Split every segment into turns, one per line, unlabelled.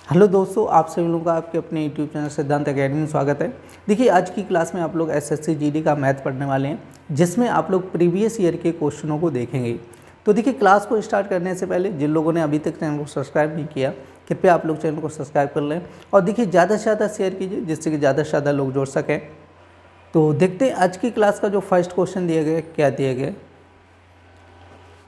Hello दोस्तों, आप सभी लोगों का आपके अपने यूट्यूब चैनल सिद्धांत अकेडमी में स्वागत है। देखिए, आज की क्लास में आप लोग एसएससी जीडी का मैथ पढ़ने वाले हैं, जिसमें आप लोग प्रीवियस ईयर के क्वेश्चनों को देखेंगे। तो देखिए, क्लास को स्टार्ट करने से पहले जिन लोगों ने अभी तक चैनल को सब्सक्राइब नहीं किया, कृपया आप लोग चैनल को सब्सक्राइब कर लें और देखिए ज़्यादा से ज़्यादा शेयर कीजिए, जिससे कि ज़्यादा से ज़्यादा लोग जुड़ सकें। तो देखते हैं आज की क्लास का जो फर्स्ट क्वेश्चन दिया गया क्या दिया गया।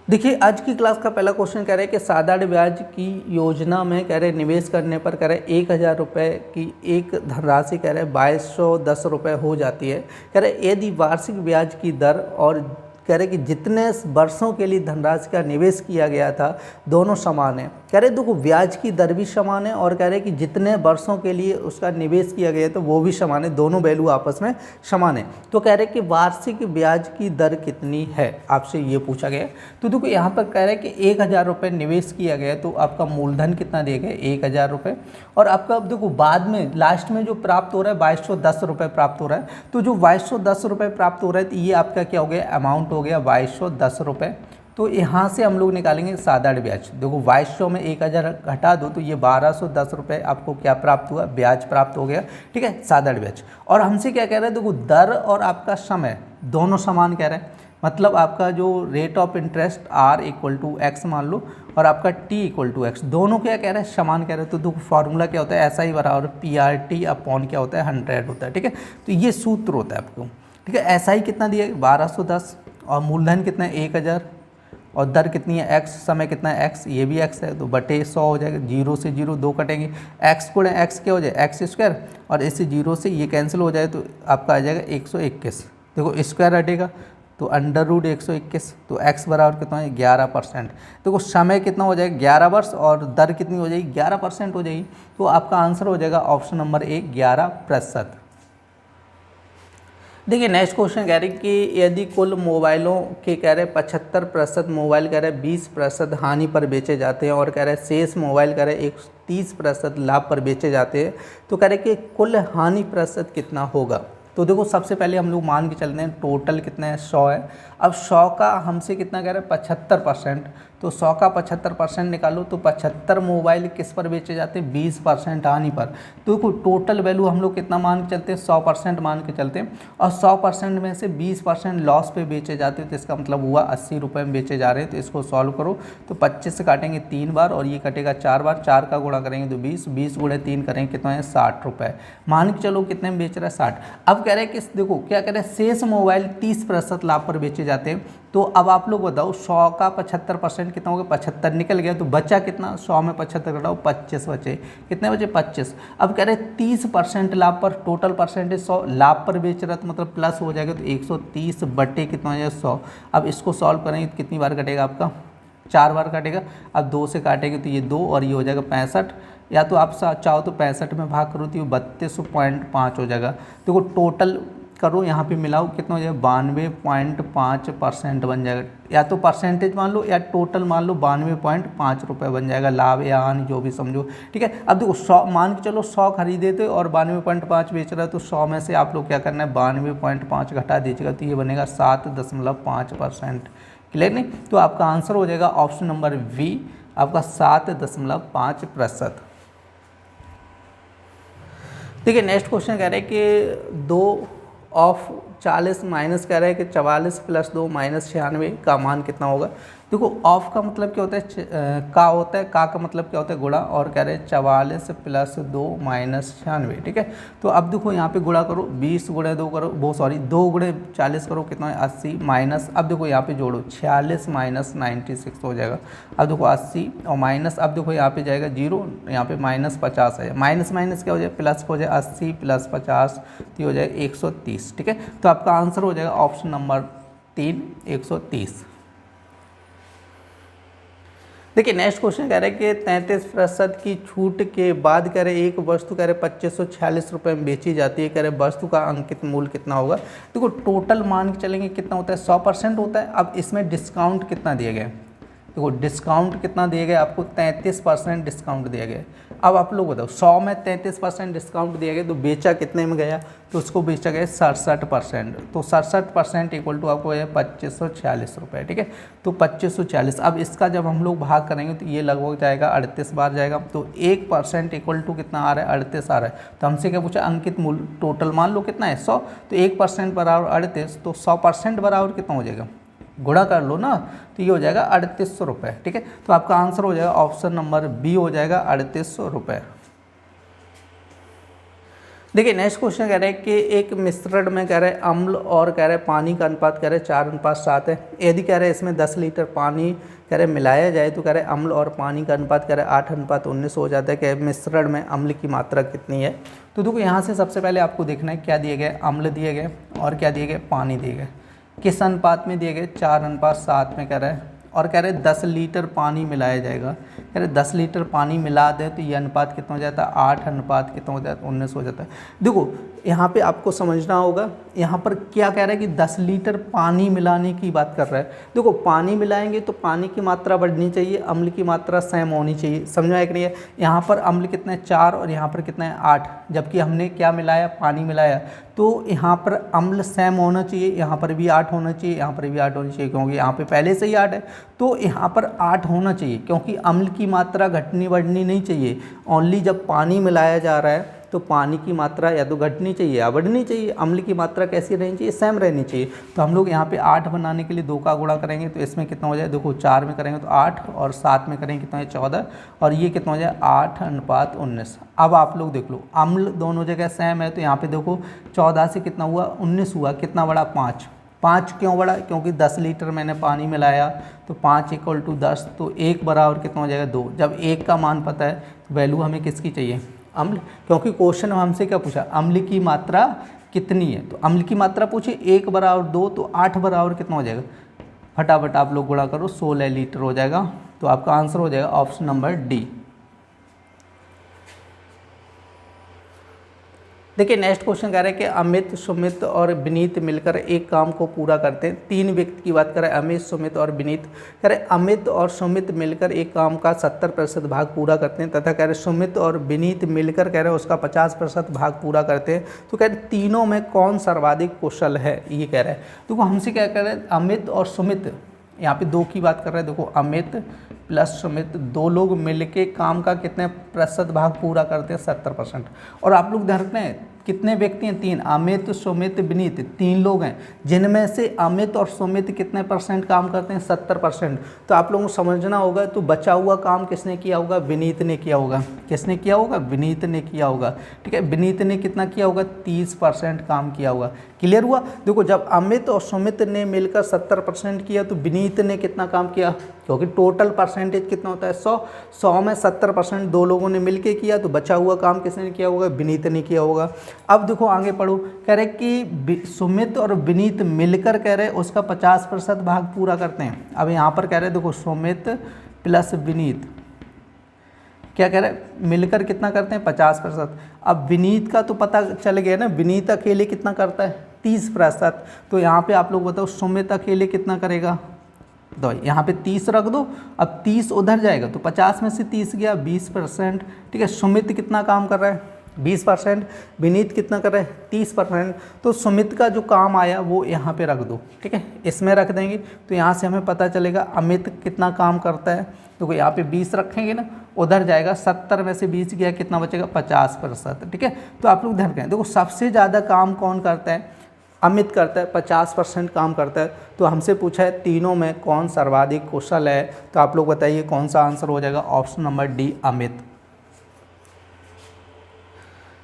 देखिए, आज की क्लास का पहला क्वेश्चन कह रहे हैं कि साधारण ब्याज की योजना में कह रहे निवेश करने पर कह रहे 1000 रुपये की एक धनराशि कह रहे 2210 रुपये हो जाती है। कह रहे यदि वार्षिक ब्याज की दर और कह रहे कि जितने वर्षों के लिए धनराशि का निवेश किया गया था दोनों समान है। कह रहे देखो, ब्याज की दर भी समान है और कह रहे कि जितने वर्षों के लिए उसका निवेश किया गया तो वो भी समान है, दोनों वैल्यू आपस में समान है। तो कह रहे कि वार्षिक ब्याज की दर कितनी है, आपसे ये पूछा गया। तो देखो, यहाँ पर कह रहे कि 1000 रुपये निवेश किया गया तो आपका मूलधन कितना दिया गया 1000 रुपये, और आपका देखो बाद में लास्ट में जो प्राप्त हो रहा है 2210 रुपये प्राप्त हो रहा है। तो जो 2210 रुपये प्राप्त हो रहा है तो ये आपका क्या हो गया, अमाउंट हो गया 2210 रुपये। तो यहाँ से हम लोग निकालेंगे साधारण ब्याज। देखो 2200 में 1000 घटा दो तो ये 1210 रुपये आपको क्या प्राप्त हुआ, ब्याज प्राप्त हो गया। ठीक है, साधारण ब्याज। और हमसे क्या कह रहे हैं, देखो दर और आपका समय दोनों समान कह रहे हैं, मतलब आपका जो rate of interest R = x मान लो और आपका T = x, दोनों क्या कह रहे हैं, समान कह रहे हैं। तो देखो फॉर्मूला क्या होता है, SI बराबर PRT अपॉन क्या होता है 100 होता है। ठीक है, तो ये सूत्र होता है आपको। ठीक है, SI कितना दिया 1210 और मूलधन कितना है 1000 और दर कितनी है x, समय कितना है x, ये भी x है तो बटे 100 हो जाएगा। 0 से 0 2 कटेंगे, x गुणे x क्या हो जाए x² और इससे 0 से ये कैंसिल हो जाए तो आपका आ जाएगा 121। देखो स्क्वायर हटेगा तो √121, तो x बराबर कितना है 11%। देखो समय कितना हो जाएगा 11 वर्ष और दर कितनी हो जाएगी 11% हो जाएगी। तो आपका आंसर हो जाएगा ऑप्शन नंबर ए 11%। देखिए नेक्स्ट क्वेश्चन कह रहे कि यदि कुल मोबाइलों के कह रहे 75% मोबाइल कह रहे 20% हानि पर बेचे जाते हैं और कह रहे शेष मोबाइल कह रहे 30% लाभ पर बेचे जाते हैं, तो कह रहे कि कुल हानि प्रतिशत कितना होगा। तो देखो सबसे पहले हम लोग मान के चलते हैं टोटल कितना है 100 है। अब 100 का हमसे कितना कह रहे हैं 75%, तो 100 का 75% निकालो तो 75 मोबाइल किस पर बेचे जाते हैं 20% हानि पर। तो देखो टोटल वैल्यू हम लोग कितना मान के चलते हैं 100% मान के चलते हैं और 100% में से 20% लॉस पे बेचे जाते हैं, तो इसका मतलब हुआ 80 रुपये में बेचे जा रहे हैं। तो इसको सॉल्व करो तो 25 से काटेंगे 3 बार और ये कटेगा 4 बार, 4 का गुणा करेंगे तो 20, 20 गुणे 3 करेंगे कितना है 60 रुपये। मान के चलो कितने में बेच रहा है 60। अब कह रहे हैं कि देखो क्या कह रहे हैं शेष मोबाइल 30% लाभ पर बेचे जाते हैं। तो अब आप लोग बताओ 100 का 75% कितना हो गया 75 निकल गया, तो बचा कितना 100 में 75 घटाओ 25 बचे, कितने बचे 25। अब कह रहे 30% लाभ पर, टोटल परसेंटेज 100 लाभ पर बेच रहा है तो मतलब प्लस हो जाएगा, तो 130 बटे कितना हो जाएगा 100। अब इसको सॉल्व करेंगे तो कितनी बार कटेगा आपका 4 बार काटेगा। अब 2 से काटेंगे तो ये 2 और ये हो जाएगा 65, या तो आप चाहो तो 65 में भाग करो तो ये 32.5 हो जाएगा। देखो टोटल करो यहाँ पे मिलाओ कितना हो जाएगा 92.5% बन जाएगा, या तो परसेंटेज मान लो या टोटल मान लो 92.5 रुपये बन जाएगा, लाभ या हानि जो भी समझो। ठीक है, अब देखो 100 मान के चलो 100 खरीदे थे और 92.5 बेच रहा है, तो 100 में से आप लोग क्या करना है 92.5 घटा दीजिएगा तो ये बनेगा 7.5%। क्लियर नहीं, तो आपका आंसर हो जाएगा ऑप्शन नंबर वी, आपका 7.5%। देखिए नेक्स्ट क्वेश्चन कह रहे हैं कि 2 ऑफ 40 माइनस कह रहे हैं कि 44 + 2 -96 का मान कितना होगा। देखो ऑफ का मतलब क्या होता है का होता है, का मतलब क्या होता है गुणा, और कह रहे हैं 44 + 2 -96। ठीक है, तो अब देखो यहाँ पे गुणा करो 20 गुणे 2 करो, 2 गुणे 40 करो कितना है 80 माइनस, अब देखो यहाँ पे जोड़ो 46 - 96 हो जाएगा। अब देखो 80 और माइनस, अब देखो यहाँ पे जाएगा 0, यहाँ पे -50 है, माइनस माइनस क्या हो जाए प्लस हो जाए 80 + 50 तो हो जाए 130। ठीक है, तो आपका आंसर हो जाएगा ऑप्शन नंबर 3 130। देखिए नेक्स्ट क्वेश्चन कह रहे हैं कि 33% की छूट के बाद कह रहे एक वस्तु कह रहे 2546 रुपये में बेची जाती है, कह रहे वस्तु का अंकित मूल्य कितना होगा। देखो टोटल मान के चलेंगे कितना होता है 100% होता है। अब इसमें डिस्काउंट कितना दिया गया है देखो डिस्काउंट कितना दिया गया आपको, 33% डिस्काउंट दिया गया। अब आप लोग बताओ 100 में 33% डिस्काउंट दिया गया तो बेचा कितने में गया, तो उसको बेचा गया 67%। तो 67% इक्वल टू आपको है 2546 रुपये, ठीक है। तो 2546, अब इसका जब हम लोग भाग करेंगे तो ये लगभग जाएगा 38 बार जाएगा। तो 1% इक्वल टू कितना आ रहा है, 38 आ रहा है। तो हमसे क्या पूछा, अंकित मूल्य टोटल मान लो कितना है 100, तो 1% बराबर 38, तो 100% बराबर कितना हो जाएगा, गुणा कर लो ना, तो ये हो जाएगा 3800 रुपये, ठीक है। तो आपका आंसर हो जाएगा ऑप्शन नंबर बी हो जाएगा 3800 रुपये। देखिए नेक्स्ट क्वेश्चन कह रहे हैं कि एक मिश्रण में कह रहे हैं अम्ल और कह रहे हैं पानी का अनुपात कह रहे हैं 4:7 है। यदि कह रहे हैं इसमें 10 लीटर पानी कह रहे मिलाया जाए तो कह रहे अम्ल और पानी का अनुपात कह रहे 8:19 हो जाता है। कि मिश्रण में अम्ल की मात्रा कितनी है। तो देखो यहाँ से सबसे पहले आपको देखना है क्या दिए गए, अम्ल दिए गए और क्या दिए गए, पानी दिए गए। किस अनुपात में दिए गए, 4:7 में कह रहे हैं, और कह रहे 10 लीटर पानी मिलाया जाएगा। कह रहे 10 लीटर पानी मिला दें तो ये अनुपात कितना हो जाता है, 8 कितना हो जाता है, 19 हो जाता है। देखो यहाँ पे आपको समझना होगा, यहाँ पर क्या कह रहा है कि 10 लीटर पानी मिलाने की बात कर रहा है। देखो पानी मिलाएंगे तो पानी की मात्रा बढ़नी चाहिए, अम्ल की मात्रा सेम होनी चाहिए, समझ में आया कि नहीं है। यहाँ पर अम्ल कितना है 4 और यहाँ पर कितना है 8, जबकि हमने क्या मिलाया, पानी मिलाया। तो यहाँ पर अम्ल सेम होना चाहिए, यहाँ पर भी 8 होना चाहिए, यहाँ पर भी 8 होनी चाहिए, क्योंकि यहाँ पे पहले से ही 8 है। तो यहाँ पर 8 होना चाहिए, क्योंकि अम्ल की मात्रा घटनी बढ़नी नहीं चाहिए। ओनली जब पानी मिलाया जा रहा है तो पानी की मात्रा या तो घटनी चाहिए या बढ़नी चाहिए। अम्ल की मात्रा कैसी रहनी चाहिए, सेम रहनी चाहिए। तो हम लोग यहाँ पे 8 बनाने के लिए 2 का गुणा करेंगे तो इसमें कितना हो जाए, देखो 4 में करेंगे तो 8 और 7 में करेंगे कितना है 14, और ये कितना हो जाए 8:19। अब आप लोग देख लो अम्ल दोनों जगह सेम है, तो यहाँ पे देखो 14 से कितना हुआ 19 हुआ, कितना बड़ा 5 क्यों बढ़ा, क्योंकि 10 लीटर मैंने पानी मिलाया तो 5 = 10, तो 1 बराबर कितना हो जाएगा 2। जब 1 का मान पता है वैल्यू हमें किसकी चाहिए, अम्ल, क्योंकि क्वेश्चन में हमसे क्या पूछा, अम्ल की मात्रा कितनी है। तो अम्ल की मात्रा पूछे 1 बराबर 2, तो 8 बराबर कितना हो जाएगा, फटाफट आप लोग गुणा करो 16 लीटर हो जाएगा। तो आपका आंसर हो जाएगा ऑप्शन नंबर डी। देखिए नेक्स्ट क्वेश्चन कह रहे हैं कि अमित, सुमित और विनीत मिलकर एक काम को पूरा करते हैं। 3 व्यक्ति की बात कर रहे हैं, अमित, सुमित और विनीत। कह रहे अमित और सुमित मिलकर एक काम का 70% भाग पूरा करते हैं, तथा कह रहे सुमित और विनीत मिलकर कह रहे उसका 50% भाग पूरा करते हैं। तो कह रहे तीनों में कौन सर्वाधिक कुशल है, ये कह रहे हैं। देखो हमसे क्या कह रहे हैं, अमित और सुमित, यहाँ पे 2 की बात कर रहे हैं। देखो अमित प्लस सुमित 2 लोग मिलके काम का कितने प्रतिशत भाग पूरा करते हैं, 70%। और आप लोग ध्यान रखना है कितने व्यक्ति हैं, 3, अमित, सुमित, विनीत, 3 लोग हैं, जिनमें से अमित और सुमित कितने % काम करते हैं, 70%। तो आप लोगों को समझना होगा, तो बचा हुआ काम किसने किया होगा, विनीत ने किया होगा। किसने किया होगा, विनीत ने किया होगा, ठीक है। विनीत ने कितना किया होगा, 30% काम किया होगा। क्लियर हुआ। देखो जब अमित और सुमित ने मिलकर 70% किया तो विनीत ने कितना काम किया, क्योंकि टोटल परसेंटेज कितना होता है 100 में 70% 2 लोगों ने मिलके किया, तो बचा हुआ काम किसने किया होगा, विनीत ने किया होगा। अब देखो आगे पढ़ो, कह रहे कि सुमित और विनीत मिलकर कह रहे उसका 50% भाग पूरा करते हैं। अब यहाँ पर कह रहे देखो सुमित प्लस विनीत क्या कह रहे हैं, मिलकर कितना करते हैं 50%। अब विनीत का तो पता चल गया ना, विनीत अकेले कितना करता है 30%। तो यहाँ पे आप लोग बताओ सुमित अकेले कितना करेगा, तो यहाँ पे 30 रख दो। अब 30 उधर जाएगा तो 50 में से 30 गया 20%, ठीक है। सुमित कितना काम कर रहा है 20%, विनीत कितना कर रहा है 30%। तो सुमित का जो काम आया वो यहाँ पे रख दो, ठीक है, इसमें रख देंगे। तो यहाँ से हमें पता चलेगा अमित कितना काम करता है, तो यहाँ पे 20 रखेंगे ना, उधर जाएगा 70 में से 20 गया, कितना बचेगा 50%, ठीक है। तो आप लोग ध्यान रखें, देखो सबसे ज़्यादा काम कौन करता है, अमित करता है, 50% काम करता है। तो हमसे पूछा है तीनों में कौन सर्वाधिक कुशल है, तो आप लोग बताइए कौन सा आंसर हो जाएगा, ऑप्शन नंबर डी अमित।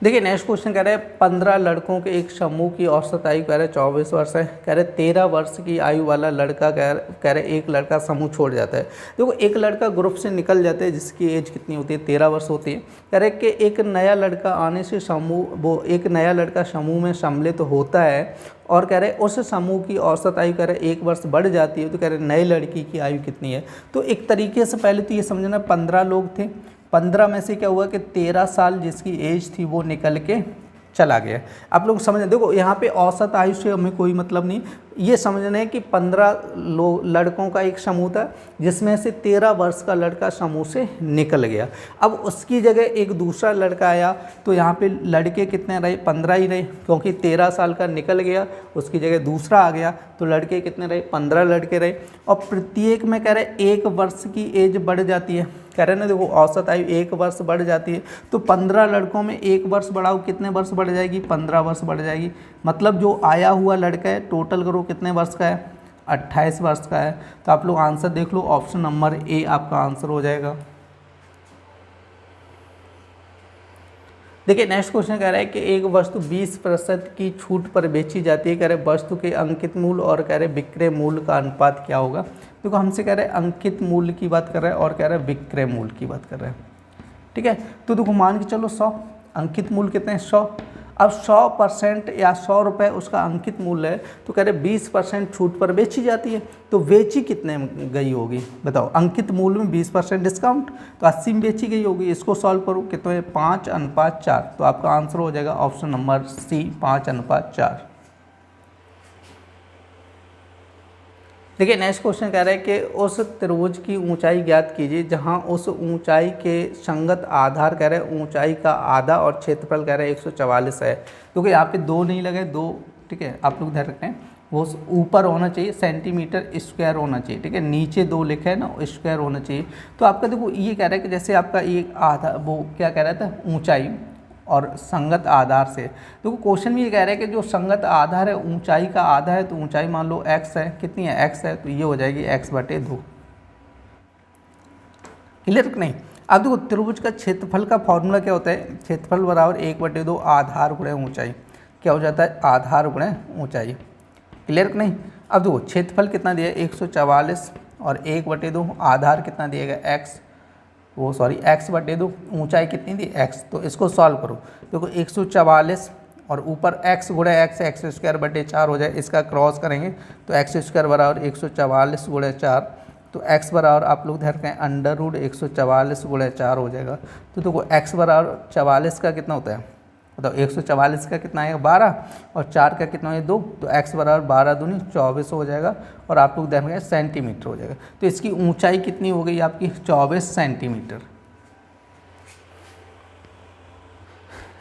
देखिए नेक्स्ट क्वेश्चन कह रहे हैं 15 लड़कों के एक समूह की औसत आयु कह रहे 24 वर्ष है। कह रहे 13 वर्ष की आयु वाला लड़का कह रहे एक लड़का समूह छोड़ जाता है। देखो एक लड़का ग्रुप से निकल जाता है जिसकी एज कितनी होती है 13 वर्ष होती है। कह रहे कि एक नया लड़का आने से एक नया लड़का समूह में सम्मिलित होता है और कह रहे उस समूह की औसत आयु कह रहे 1 वर्ष बढ़ जाती है। तो कह रहे नए लड़की की आयु कितनी है। तो एक तरीके से पहले तो ये समझना 15 लोग थे, 15 में से क्या हुआ कि 13 साल जिसकी एज थी वो निकल के चला गया। आप लोग समझ, देखो यहाँ पे औसत आयु से हमें कोई मतलब नहीं, ये समझना है कि 15 लड़कों का एक समूह था जिसमें से 13 वर्ष का लड़का समूह से निकल गया। अब उसकी जगह एक दूसरा लड़का आया तो यहाँ पे लड़के कितने रहे, 15 ही रहे, क्योंकि 13 साल का निकल गया, उसकी जगह दूसरा आ गया तो लड़के कितने रहे, 15 लड़के रहे। और प्रत्येक में कह रहे 1 वर्ष की एज बढ़ जाती है, कह रहे ना देखो औसत आयु 1 वर्ष बढ़ जाती है। तो 15 लड़कों में 1 वर्ष बढ़ाओ, कितने वर्ष बढ़ जाएगी, 15 वर्ष बढ़ जाएगी। मतलब जो आया हुआ लड़का है टोटल करो कितने वर्ष का है, 28 वर्ष का है। तो आप लोग आंसर देख लो, ऑप्शन नंबर ए आपका आंसर हो जाएगा। देखिए नेक्स्ट क्वेश्चन कह रहा है कि एक वस्तु 20% की छूट पर बेची जाती है, कह रहे वस्तु के अंकित मूल्य और कह रहे विक्रय मूल्य का अनुपात क्या होगा। देखो हमसे कह रहे हैं अंकित मूल्य की बात कर रहे हैं और कह रहे हैं विक्रय मूल्य की बात कर रहे हैं, ठीक है। तो देखो मान के चलो 100, अंकित मूल्य कितने हैं 100। अब 100% या 100 रुपये उसका अंकित मूल्य है, तो कह रहे 20% छूट पर बेची जाती है, तो बेची कितने में गई होगी बताओ। अंकित मूल्य में 20% डिस्काउंट, तो 80 में बेची गई होगी। इसको सॉल्व करो कितने, 5:4। तो आपका आंसर हो जाएगा ऑप्शन नंबर सी 5:4। देखिए नेक्स्ट क्वेश्चन कह रहा है कि उस त्रिभुज की ऊंचाई ज्ञात कीजिए जहां उस ऊंचाई के संगत आधार कह रहे हैं ऊंचाई का आधा और क्षेत्रफल कह रहे हैं 144 है। क्योंकि यहाँ पे 2 नहीं लगे, 2, ठीक है। आप लोग ध्यान रखें वो ऊपर होना चाहिए, सेंटीमीटर स्क्वायर होना चाहिए, ठीक है। नीचे 2 लिखे है ना, स्क्वायर होना चाहिए। तो आपका देखो ये कह रहा है कि जैसे आपका एक आधा, वो क्या कह रहा था, ऊंचाई और संगत आधार से। तो क्वेश्चन में ये कह रहा है कि जो संगत आधार है ऊंचाई का आधा है, तो ऊंचाई मान लो x है, कितनी है x है, तो ये हो जाएगी x/2। क्लियर नहीं। अब देखो त्रिभुज का क्षेत्रफल का फॉर्मूला क्या होता है, क्षेत्रफल बराबर 1/2 आधार गुणे ऊंचाई। क्या हो जाता है, आधार गुणे ऊंचाई। क्लियर नहीं। अब देखो क्षेत्रफल कितना दिया है 144 और 1/2 आधार कितना दिएगा x, वो सॉरी x/2 ऊंचाई कितनी थी x। तो इसको सॉल्व करो, देखो 144 और ऊपर x गुणे x²/4 हो जाए, इसका क्रॉस करेंगे तो x² बराबर 144 × 4, तो x बराबर आप लोग ध्यान रखें √144 × 4 हो जाएगा। तो देखो x बराबर 44 का कितना होता है बताओ, 144 का कितना आएगा 12 और 4 का कितना है 2, तो x बराबर 12 दूनी 24 हो जाएगा और आप लोग देखेंगे सेंटीमीटर हो जाएगा। तो इसकी ऊंचाई कितनी हो गई आपकी 24 सेंटीमीटर।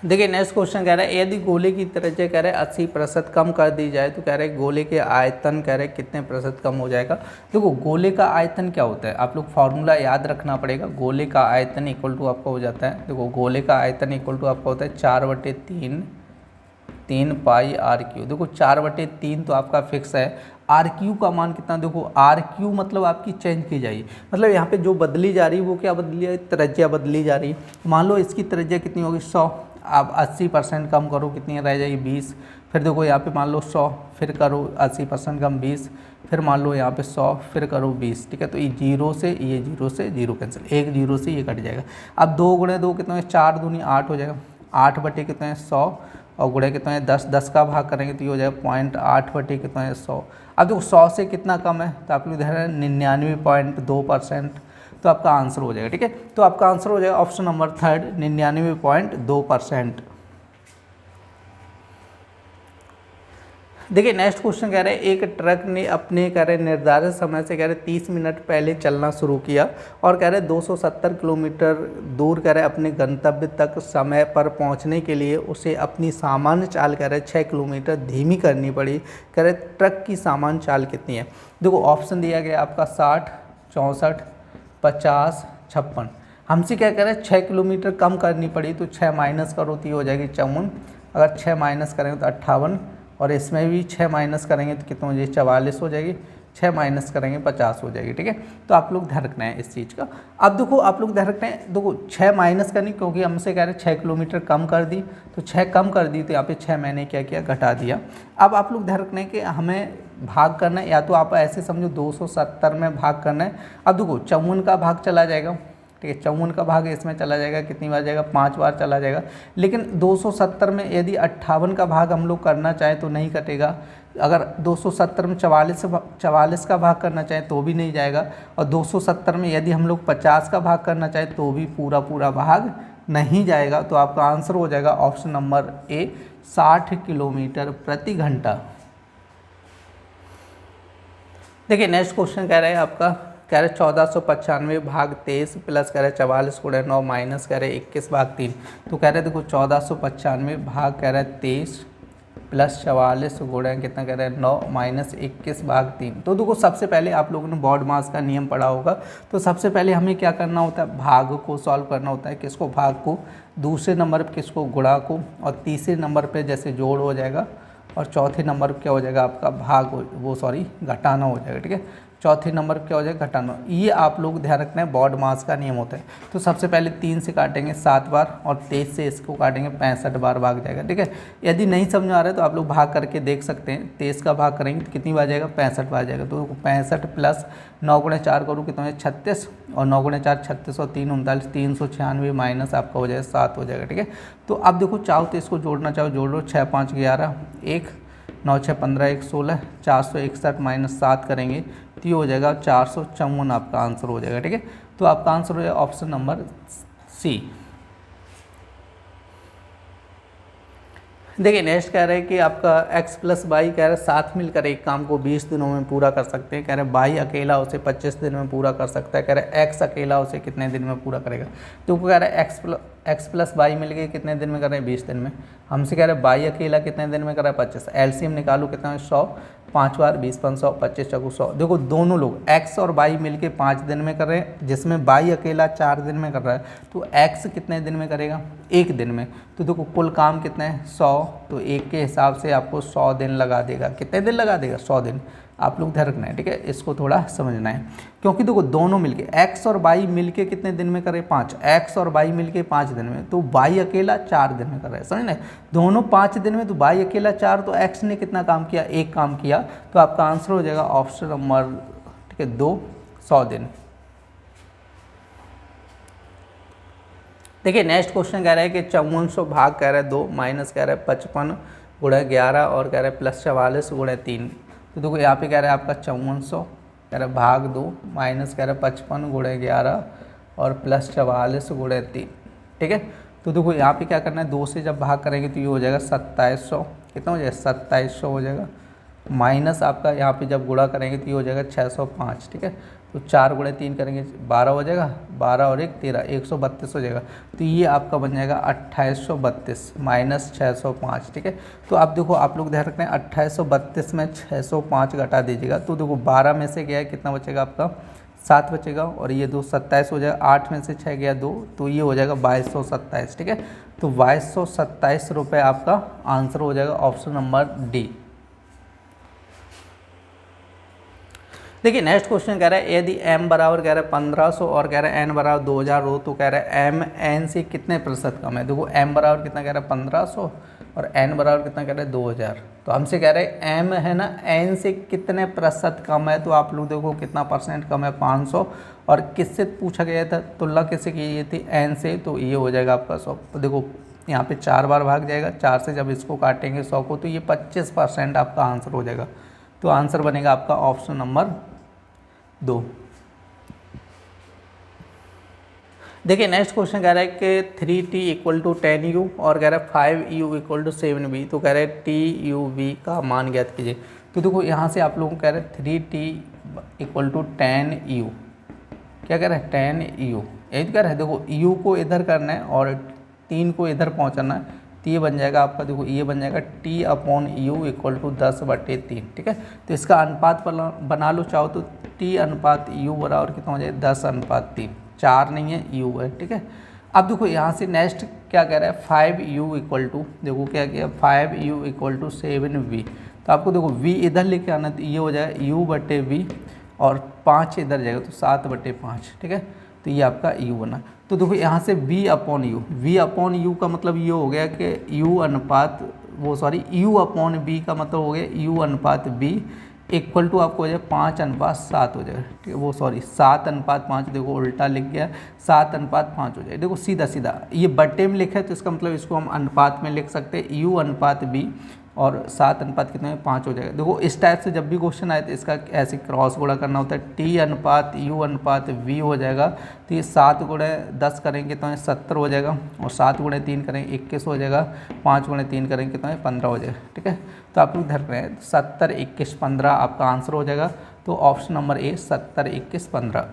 देखिए नेक्स्ट क्वेश्चन कह रहा है यदि गोले की त्रिज्या कह रहे हैं 80% कम कर दी जाए तो कह रहे हैं गोले के आयतन कह रहे हैं कितने प्रतिशत कम हो जाएगा। देखो गोले का आयतन क्या होता है, आप लोग फार्मूला याद रखना पड़ेगा। गोले का आयतन इक्वल टू आपका हो जाता है, देखो गोले का आयतन इक्वल टू आपका होता है 4/3 पाई RQ। देखो 4/3 तो आपका फिक्स है, RQ का मान कितना, देखो RQ मतलब आपकी चेंज की जाएगी, मतलब यहाँ पे जो बदली जा रही है वो क्या बदली है, त्रिज्या बदली जा रही है। मान लो इसकी त्रिज्या कितनी होगी 100, आप 80% कम करो कितनी रह जाएगी 20। फिर देखो यहाँ पे मान लो 100, फिर करो 80% कम 20, फिर मान लो यहाँ पे 100, फिर करो 20, ठीक है। तो ये 0 से 0 कैंसिल, 1 0 से ये कट जाएगा। अब 2 × 2 कितना है 4 दूनी 8 हो जाएगा, 8/100 कितना है 100 और गुणे कितना है 10, 10 का भाग करेंगे तो ये हो जाएगा 0.8/100 कितना है 100। अब देखो 100 से कितना कम है तो आप लोग ध्यान रखें 99.2%, तो आपका आंसर हो जाएगा, ठीक है। तो आपका आंसर हो जाएगा ऑप्शन नंबर 3 99.2%। देखिए नेक्स्ट क्वेश्चन कह रहे हैं एक ट्रक ने अपने कह रहे निर्धारित समय से कह रहे 30 मिनट पहले चलना शुरू किया और कह रहे 270 किलोमीटर दूर कह रहे अपने गंतव्य तक समय पर पहुंचने के लिए उसे अपनी सामान्य चाल कह रहे 6 किलोमीटर धीमी करनी पड़ी। कह रहे ट्रक की सामान्य चाल कितनी है। देखो ऑप्शन दिया गया आपका 60, 64, 50, 56। हमसे क्या कह रहे हैं 6 किलोमीटर कम करनी पड़ी, तो 6 माइनस करो तो ये हो जाएगी 54, अगर 6 माइनस करेंगे तो 58 और इसमें भी 6 माइनस करेंगे तो कितना हो जाएगी 44 हो जाएगी, 6 माइनस करेंगे 50 हो जाएगी, ठीक है। तो आप लोग ध्यान रखना है इस चीज़ का। अब देखो आप लोग ध्यान रखना है, देखो 6 माइनस करनी क्योंकि हमसे कह रहे 6 किलोमीटर कम कर दी, तो 6 कम कर दी तो यहाँ पे 6 मैंने क्या किया घटा दिया। अब आप लोग ध्यान रखना है कि हमें भाग करना है, या तो आप ऐसे समझो 270 में भाग करना है। अब देखो 54 का भाग चला जाएगा, ठीक है, 54 का भाग इसमें चला जाएगा, कितनी बार जाएगा 5 बार चला जाएगा। लेकिन 270 में यदि 58 का भाग हम लोग करना चाहें तो नहीं कटेगा। अगर 270 में 44 का भाग करना चाहें तो भी नहीं जाएगा, और 270 में यदि हम लोग 50 का भाग करना चाहें तो भी पूरा भाग नहीं जाएगा। तो आपका आंसर हो जाएगा ऑप्शन नंबर ए 60 किलोमीटर प्रति घंटा। देखिए नेक्स्ट क्वेश्चन कह रहा है आपका, कह रहे 1495 भाग 23 प्लस कह रहे 44 गुणे 9 माइनस कह रहे 21 भाग 3। तो कह रहे देखो 1495 भाग कह रहे 23 प्लस 44 गुणे कितना कह रहे हैं 9 माइनस 21 भाग 3। तो देखो सबसे पहले आप लोगों ने बॉड मास का नियम पढ़ा होगा। तो सबसे पहले हमें क्या करना होता है, भाग को सॉल्व करना होता है। किसको, भाग को, दूसरे नंबर पर किसको, गुणा को, और तीसरे नंबर पर जैसे जोड़ हो जाएगा, और चौथे नंबर पर क्या हो जाएगा आपका भाग घटाना हो जाएगा। ठीक है, चौथे नंबर पर क्या हो जाएगा, घटाना। ये आप लोग ध्यान रखना है, बॉड मास का नियम होता है। तो सबसे पहले 3 से काटेंगे 7 बार, और 23 से इसको काटेंगे 65 बार, भाग जाएगा। ठीक है, यदि नहीं समझ आ रहा है तो आप लोग भाग करके देख सकते हैं। 23 का भाग करेंगे तो कितनी बार जाएगा, 65 बार जाएगा। तो 65 प्लस 9 गुणे 4 करूँ कितना है 36, और 9 गुणे 4 36, और 3 39, 396 माइनस आपका हो जाएगा 7 हो जाएगा। ठीक है, तो अब देखो चाहो तो इसको जोड़ना चाहो जोड़ लो, 6 5 11 1, 9 6 15 1 16, 461 माइनस 7 करेंगे तो ये हो जाएगा 454 आपका आंसर हो जाएगा। ठीक है, तो आपका आंसर हो जाएगा ऑप्शन नंबर सी। देखिए नेक्स्ट कह रहे हैं कि आपका x प्लस वाई कह रहे हैं साथ मिलकर एक काम को 20 दिनों में पूरा कर सकते हैं। कह रहे हैं वाई अकेला उसे 25 दिन में पूरा कर सकता है। कह रहे हैं x अकेला उसे कितने दिन में पूरा करेगा। तो कह रहे हैं x प्लस वाई मिलके कितने दिन में कर रहे हैं, 20 दिन में। हमसे कह रहे हैं वाई अकेला कितने दिन में कर रहा है, 25। एलसीएम निकालो कितना है, 100, 5 बार 20 5 100, 25 चौको 100। देखो दोनों लोग x और y मिलके 5 दिन में कर रहे हैं, जिसमें y अकेला 4 दिन में कर रहा है। तो x कितने दिन में करेगा, 1 दिन में। तो देखो कुल काम कितना है 100, तो 1 के हिसाब से आपको 100 दिन लगा देगा। कितने दिन लगा देगा, 100 दिन। आप लोग ध्यान रखना है। ठीक है, इसको थोड़ा समझना है, क्योंकि देखो दोनों मिलके x और y मिलके कितने दिन में करे, 5। x और y मिलके 5 दिन में, तो y अकेला 4 दिन में कर रहा है। समझ ना, दोनों 5 दिन में, तो y अकेला 4, तो x ने कितना काम किया, 1 काम किया। तो आपका आंसर हो जाएगा ऑप्शन नंबर, ठीक है, 2, 100 दिन। देखिए नेक्स्ट क्वेश्चन कह रहा है कि 5400 भाग कह रहा है 2 माइनस कह रहा है 55 गुणे 11 और कह रहा है प्लस 44 गुणे 3। तो देखो यहाँ पे कह रहा है आपका 5400 कह रहा है भाग 2 माइनस कह रहा है 55 गुणे 11 और प्लस 44 गुणे 3। ठीक है, तो देखो यहाँ पे क्या करना है, 2 से जब भाग करेंगे तो ये हो जाएगा 2700। कितना हो जाएगा, 2700 हो जाएगा। माइनस आपका यहाँ पे जब गुणा करेंगे तो ये हो जाएगा 605। ठीक है, तो 4 गुणे 3 करेंगे 12 हो जाएगा, 12 और 1 13, 132 हो जाएगा। तो ये आपका बन जाएगा 2832 माइनस 605। ठीक है, तो आप देखो आप लोग ध्यान रखना है, 2832 में 605 घटा दीजिएगा। तो देखो 12 में से गया है कितना बचेगा आपका, 7 बचेगा, और ये 2 27 हो जाएगा। 8 में से 6 गया 2, तो ये हो जाएगा 2227। ठीक है, तो 2227 रुपये आपका आंसर हो जाएगा ऑप्शन नंबर डी। देखिए नेक्स्ट क्वेश्चन कह रहा है यदि m बराबर कह रहा है 1500 और कह रहा है n बराबर 2000 हो तो कह रहा है m n से कितने प्रतिशत कम है। देखो m बराबर कितना कह रहा है 1500 और n बराबर कितना कह रहा है 2000। तो हमसे कह रहे हैं m है ना n से कितने प्रतिशत कम है। तो आप लोग देखो कितना परसेंट कम है, 500। और किससे पूछा गया था, तुलना किससे की थी, n से। तो ये हो जाएगा आपका 100। तो देखो यहाँ पे 4 बार भाग जाएगा, 4 से जब इसको काटेंगे 100 को, तो ये 25% आपका आंसर हो जाएगा। तो आंसर बनेगा आपका ऑप्शन नंबर 2। देखिए नेक्स्ट क्वेश्चन कह रहा है कि 3t = 10u और कह रहा है 5u = 7v। तो कह रहा है tuv का मान ज्ञात कीजिए। तो देखो यहाँ से आप लोगों को कह रहे हैं 3t = 10u। क्या कह रहा है, 10u। यही तो कह रहा है, देखो u को इधर करना है और 3 को इधर पहुँचाना है। तो ये बन जाएगा आपका, देखो ये बन जाएगा t/u = 10/3। ठीक है, तो इसका अनुपात बना लो चाहो तो t/u बराबर कितना हो जाए, 10/3। 4 नहीं है, u है। ठीक है, अब देखो यहाँ से नेक्स्ट क्या कह रहा है, 5u देखो क्या किया, 5u = 7v। तो आपको देखो v इधर लेके आना, तो ये हो जाएगा u/v और 5 इधर जाएगा तो 7/5। ठीक है, तो ये आपका u बना। तो देखो यहाँ से v/u का मतलब ये हो गया कि u का मतलब हो गया u/v इक्वल टू आपको हो जाए 5/7 हो जाएगा। ठीक है, 7/5। देखो उल्टा लिख गया, 7/5 हो जाए। देखो सीधा सीधा ये बट्टे में लिखा है तो इसका मतलब इसको हम अनुपात में लिख सकते हैं, u/v और 7 अनुपात कितने 5 हो जाएगा। देखो इस टाइप से जब भी क्वेश्चन आए तो इसका ऐसे क्रॉस गुणा करना होता है, T अनुपात U अनुपात V हो जाएगा। तो ये 7 गुणे 10 करेंगे तो 70 हो जाएगा, और 7 गुणे 3 करेंगे 21 हो जाएगा, 5 गुणे 3 करेंगे तो 15 हो जाएगा। ठीक है, तो आप लोग ध्यान रखें 70 21 15 आपका आंसर हो जाएगा। तो ऑप्शन नंबर ए 70 21 15।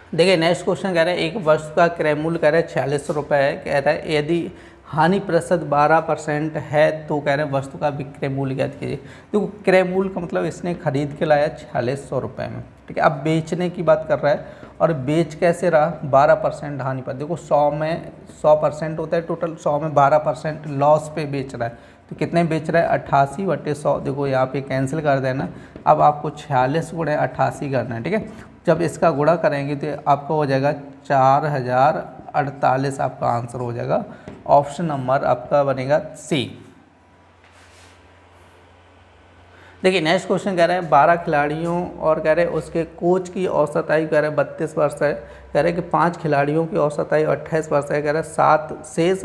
देखिए नेक्स्ट क्वेश्चन कह रहा है एक वस्तु का क्रय मूल्य कह रहा है 46 रुपये है। कह रहा है यदि हानि प्रतिशत 12% है तो कह रहे हैं वस्तु का विक्रय मूल्य ज्ञात कीजिए। देखो क्रय मूल्य का मतलब इसने खरीद के लाया 4600 रुपये में। ठीक है, अब बेचने की बात कर रहा है और बेच कैसे रहा 12% हानि पर। देखो 100 में 100% होता है टोटल, 100 में 12% लॉस पे बेच रहा है। तो कितने बेच रहा है 88/100। देखो यहाँ पे कैंसिल कर देना। अब आपको 46 गुणे 88 करना है। ठीक है, जब इसका गुणा करेंगे तो आपका हो जाएगा 4048 आपका आंसर हो जाएगा। ऑप्शन नंबर आपका बनेगा सी। देखिए नेक्स्ट क्वेश्चन कह रहा है 12 खिलाड़ियों और कह रहे हैं उसके कोच की औसत आयु कह रहे हैं 32 वर्ष है। कह रहे हैं कि 5 खिलाड़ियों की औसत आयु 28 वर्ष है। कह रहे हैं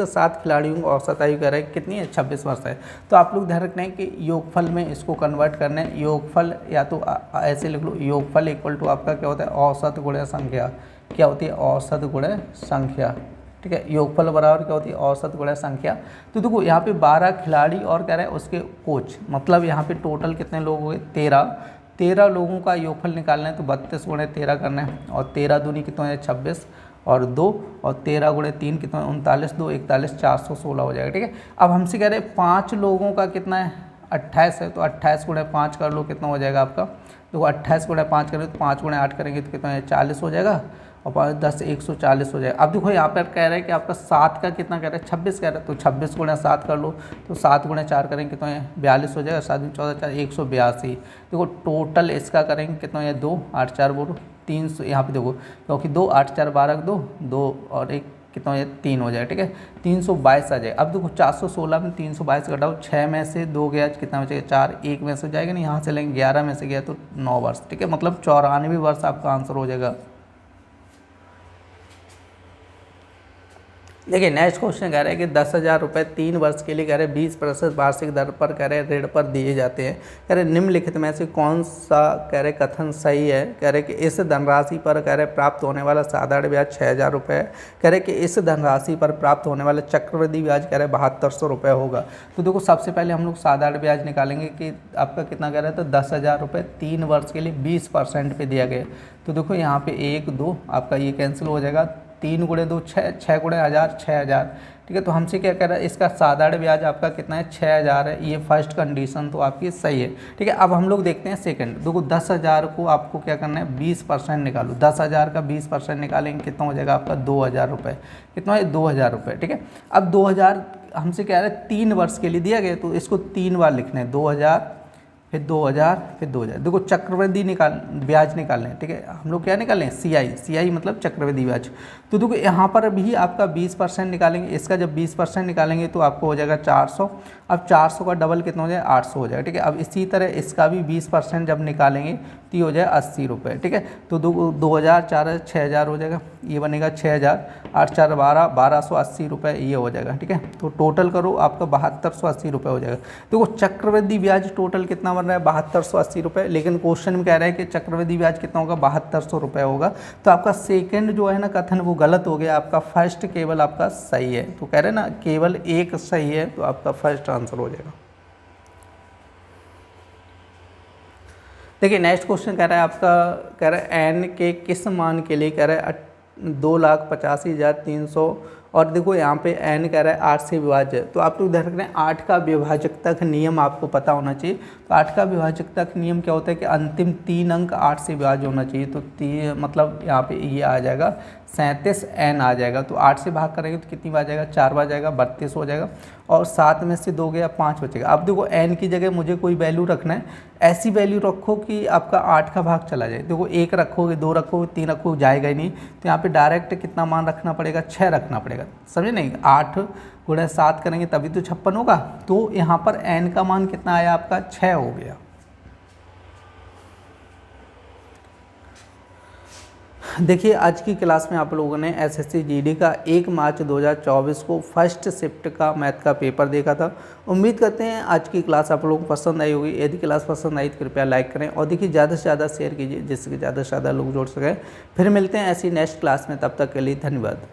7 खिलाड़ियों की औसत आयु कह रहे हैं कितनी है 26 वर्ष है। तो आप लोग ध्यान रखना है कि योगफल में इसको कन्वर्ट करना है। योगफल या तो ऐसे लिख लो, योगफल इक्वल टू आपका क्या होता है औसत गुणे संख्या। क्या होती है औसत गुणे संख्या। ठीक है, योगफल बराबर क्या होती है औसत गुणा संख्या। तो देखो यहाँ पे 12 खिलाड़ी और कह रहे हैं उसके कोच, मतलब यहाँ पे टोटल कितने लोग हो गए 13 लोगों का योगफल निकालना है। तो 32 गुणे 13 करना है, और 13 दूनी कितना है 26 और 2, और 13 गुणे 3 कितना है 39, 2 41 416 हो जाएगा। ठीक है, अब हमसे कह रहे हैं 5 लोगों का कितना है 28 है। तो 28 गुणे 5 कर लो कितना हो जाएगा आपका। देखो 28 गुणे 5 करेंगे तो 5 गुणे 8 करेंगे तो कितना है 40 हो जाएगा, और 5 10 140 हो जाएगा। अब देखो यहाँ पर कह रहा है कि आपका 7 का कितना कह रहा है 26 कह रहा है। तो 26 गुणे 7 कर लो, तो 7 गुणे 4 करेंगे कितना है 42 हो जाएगा। 7 में 14 4 182। देखो टोटल इसका करेंगे कितना है 2 8 4 बोलो 300। यहाँ पे देखो क्योंकि 2 8 4 12 2 और 1 कितना है 3 हो जाएगा। ठीक है, 322 आ जाएगा। अब देखो 416 में 322 घटाओ, 6 में से 2 गया कितना बचेगा 4, 1 में से जाएगा नहीं, यहाँ से लेंगे 11 में से गया तो 9 वर्ष। ठीक है, मतलब 94 वर्ष आपका आंसर हो जाएगा। देखिए नेक्स्ट क्वेश्चन कह रहे हैं कि 10,000 रुपये 3 वर्ष के लिए कह रहे हैं 20% वार्षिक दर पर कह रहे हैं ऋण पर दिए जाते हैं। कह रहे निम्नलिखित में से कौन सा कह रहे कथन सही है। कह रहे कि इस धनराशि पर कह रहे प्राप्त होने वाला साधारण ब्याज 6,000 रुपये है। कह रहे कि इस धनराशि पर प्राप्त होने वाला चक्रवृद्धि ब्याज कह रहे 7200 रुपये होगा। तो देखो सबसे पहले हम लोग साधारण ब्याज निकालेंगे कि आपका कितना कह रहा है। तो 10,000 रुपये 3 वर्ष के लिए 20% पे दिया गया। तो देखो यहाँ पे 1 2 आपका ये कैंसिल हो जाएगा, 3 गुणे 2 6, 6 गुणे 1000 6000। ठीक है, तो हमसे क्या कह रहा है इसका साधारण ब्याज आपका कितना है 6000 है। ये फर्स्ट कंडीशन तो आपकी सही है। ठीक है, अब हम लोग देखते हैं सेकंड। देखो 10,000 को आपको क्या करना है 20% निकालो। 10,000 का 20% निकालेंगे कितना हो जाएगा आपका 2,000 रुपये। कितना है 2,000 रुपये। ठीक है, अब 2,000 हमसे कह रहा है 3 वर्ष के लिए दिया गया, तो इसको 3 बार लिखना है 2,000 फिर 2,000 फिर 2,000। देखो चक्रवृद्धि ब्याज निकालने हैं। ठीक है, हम लोग क्या निकालें CI मतलब चक्रवृद्धि ब्याज। तो देखो यहाँ पर भी आपका 20% निकालेंगे। इसका जब 20% निकालेंगे तो आपको हो जाएगा 400। अब 400 का डबल कितना हो जाएगा 800 हो जाएगा। ठीक है, अब इसी तरह इसका भी 20% जब निकालेंगे तो ये हो जाएगा 80 रुपये। ठीक है, तो 2,000 4 6,000 हो जाएगा, ये बनेगा 6,000 8 4 12 1,280 रुपये ये हो जाएगा। ठीक है, तो टोटल करो आपका 7,280 रुपये हो जाएगा। देखो चक्रवृद्धि ब्याज टोटल कितना बन रहा है 7,280 रुपये, लेकिन क्वेश्चन में कह रहा है कि चक्रवृद्धि ब्याज कितना होगा 7,200 रुपये होगा। तो आपका सेकंड जो है ना कथन वो गलत हो गया, आपका फर्स्ट केवल आपका सही है। तो कह रहे हैं ना केवल एक सही है, तो आपका फर्स्ट आंसर हो जाएगा। देखिए नेक्स्ट क्वेश्चन कह रहा है आपका कह रहा है एन के किस मान के लिए कह रहा है 2,85,300। और देखो यहाँ पे एन कह रहा है 8 से विभाज्य है। तो आप लोग ध्यान रखना है 8 का विभाजकता नियम आपको पता होना चाहिए। तो 8 का विभाजकता नियम क्या होता है कि अंतिम 3 अंक 8 से विभाज्य होना चाहिए। तो मतलब यहाँ पे ये आ जाएगा 37 n आ जाएगा। तो 8 से भाग करेंगे तो कितनी बार जाएगा 4 बार जाएगा 32 हो जाएगा, और 7 में से 2 गया 5 बचेगा। अब देखो n की जगह मुझे कोई वैल्यू रखना है, ऐसी वैल्यू रखो कि आपका 8 का भाग चला जाए। देखो 1 रखोगे 2 रखोगे 3 रखोगे जाएगा ही नहीं। तो यहाँ पे डायरेक्ट कितना मान रखना पड़ेगा 6 रखना पड़ेगा, समझे नहीं। 8 गुणा 7 करेंगे तभी तो 56 होगा। तो यहाँ पर n का मान कितना आया आपका 6 हो गया। देखिए आज की क्लास में आप लोगों ने एसएससी जीडी का 1 मार्च 2024 को फर्स्ट शिफ्ट का मैथ का पेपर देखा था। उम्मीद करते हैं आज की क्लास आप लोगों को पसंद आई होगी। यदि क्लास पसंद आई तो कृपया लाइक करें और देखिए ज़्यादा से ज़्यादा शेयर कीजिए जिससे कि ज़्यादा से ज़्यादा लोग जुड़ सकें। फिर मिलते हैं ऐसी नेक्स्ट क्लास में, तब तक के लिए धन्यवाद।